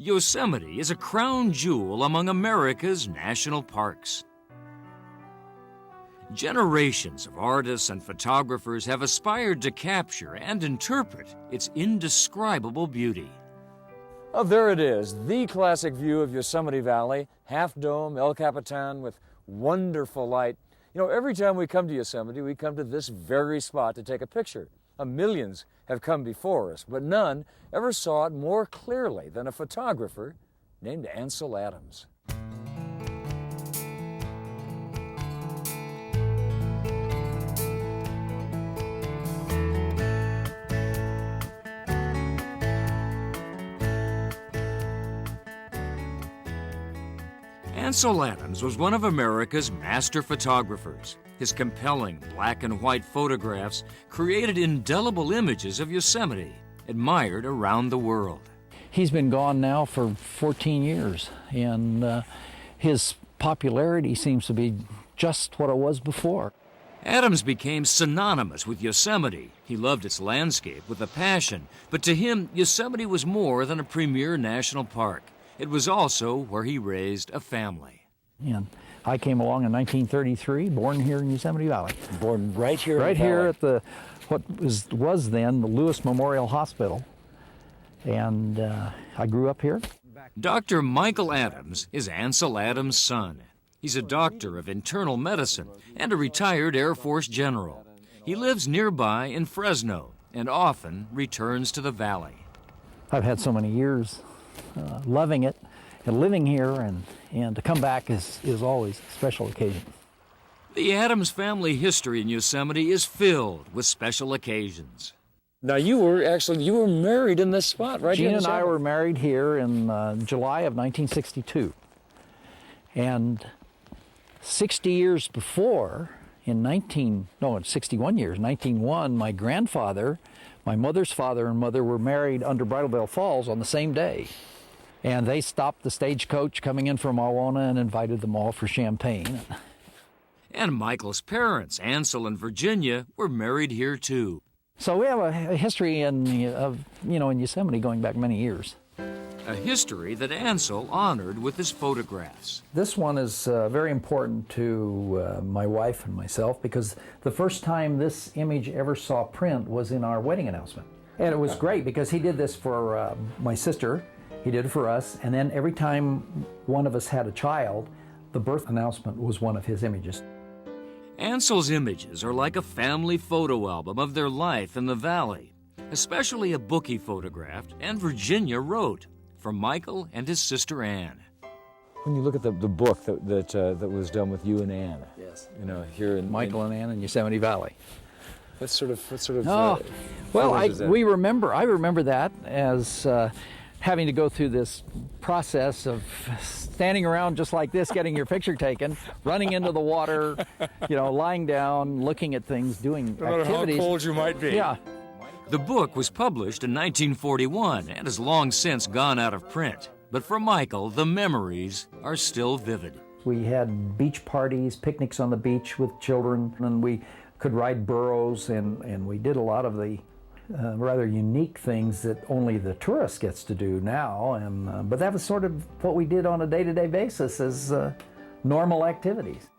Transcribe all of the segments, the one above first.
Yosemite is a crown jewel among America's national parks. Generations of artists and photographers have aspired to capture and interpret its indescribable beauty. Oh, there it is, the classic view of Yosemite Valley, Half Dome, El Capitan with wonderful light. You know, every time we come to Yosemite, we come to this very spot to take a picture. Millions have come before us, but none ever saw it more clearly than a photographer named Ansel Adams. Ansel Adams was one of America's master photographers. His compelling black and white photographs created indelible images of Yosemite, admired around the world. He's been gone now for 14 years, and his popularity seems to be just what it was before. Adams became synonymous with Yosemite. He loved its landscape with a passion, but to him, Yosemite was more than a premier national park. It was also where he raised a family. And I came along in 1933, born here in Yosemite Valley. Born right here Right in the here valley. at the what was then the Lewis Memorial Hospital. And I grew up here. Dr. Michael Adams is Ansel Adams' son. He's a doctor of internal medicine and a retired Air Force general. He lives nearby in Fresno and often returns to the valley. I've had so many years loving it and living here, and to come back is always a special occasion. The Adams family history in Yosemite is filled with special occasions. Now you were married in this spot, right? Gene and I were married here in July of 1962. And 60 years before, in 61 years, 1901, my grandfather, my mother's father and mother were married under Bridalveil Falls on the same day. And they stopped the stagecoach coming in from Wawona and invited them all for champagne. And Michael's parents, Ansel and Virginia, were married here too. So we have a history in Yosemite going back many years. A history that Ansel honored with his photographs. This one is very important to my wife and myself because the first time this image ever saw print was in our wedding announcement. And it was great because he did this for my sister, he did it for us, and then every time one of us had a child, the birth announcement was one of his images. Ansel's images are like a family photo album of their life in the valley, especially a book he photographed and Virginia wrote for Michael and his sister Anne. When you look at the book that was done with you and Anne, yes, you know, here in Michael and Anne in Yosemite Valley. What sort of? Well, I remember that as having to go through this process of standing around just like this, getting your picture taken, running into the water, lying down, looking at things, doing activities. No matter how cold you might be. Yeah. The book was published in 1941 and has long since gone out of print. But for Michael, the memories are still vivid. We had beach parties, picnics on the beach with children, and we could ride burros, and we did a lot of the rather unique things that only the tourist gets to do now. But that was sort of what we did on a day-to-day basis as normal activities.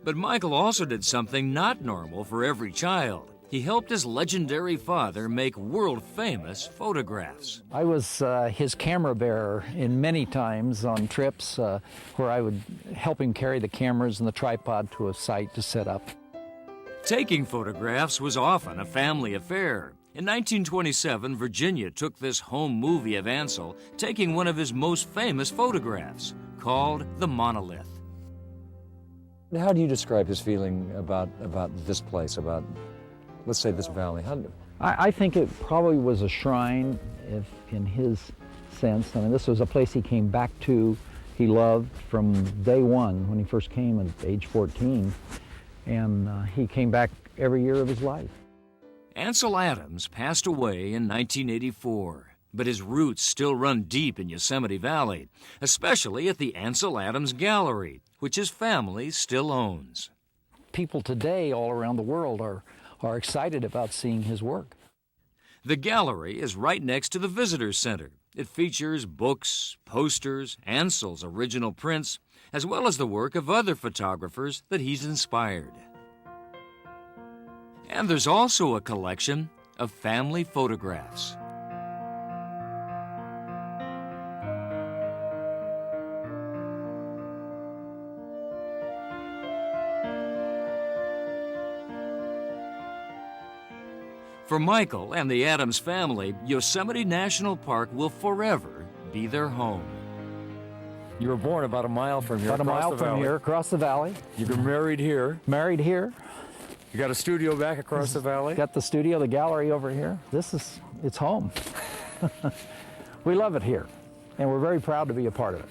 But Michael also did something not normal for every child. He helped his legendary father make world-famous photographs. I was his camera bearer in many times on trips where I would help him carry the cameras and the tripod to a site to set up. Taking photographs was often a family affair. In 1927, Virginia took this home movie of Ansel, taking one of his most famous photographs, called The Monolith. How do you describe his feeling about this place, about, let's say, this valley? I think it probably was a shrine, if in his sense. I mean, this was a place he came back to, he loved from day one when he first came at age 14, and he came back every year of his life. Ansel Adams passed away in 1984, but his roots still run deep in Yosemite Valley, especially at the Ansel Adams Gallery, which his family still owns. People today all around the world are excited about seeing his work. The gallery is right next to the visitor center. It features books, posters, Ansel's original prints, as well as the work of other photographers that he's inspired. And there's also a collection of family photographs. For Michael and the Adams family, Yosemite National Park will forever be their home. You were born about a mile from here. About a mile from here, across the valley. You were married here. Married here. You got a studio back across the valley. Got the studio, the gallery over here. It's home. We love it here, and we're very proud to be a part of it.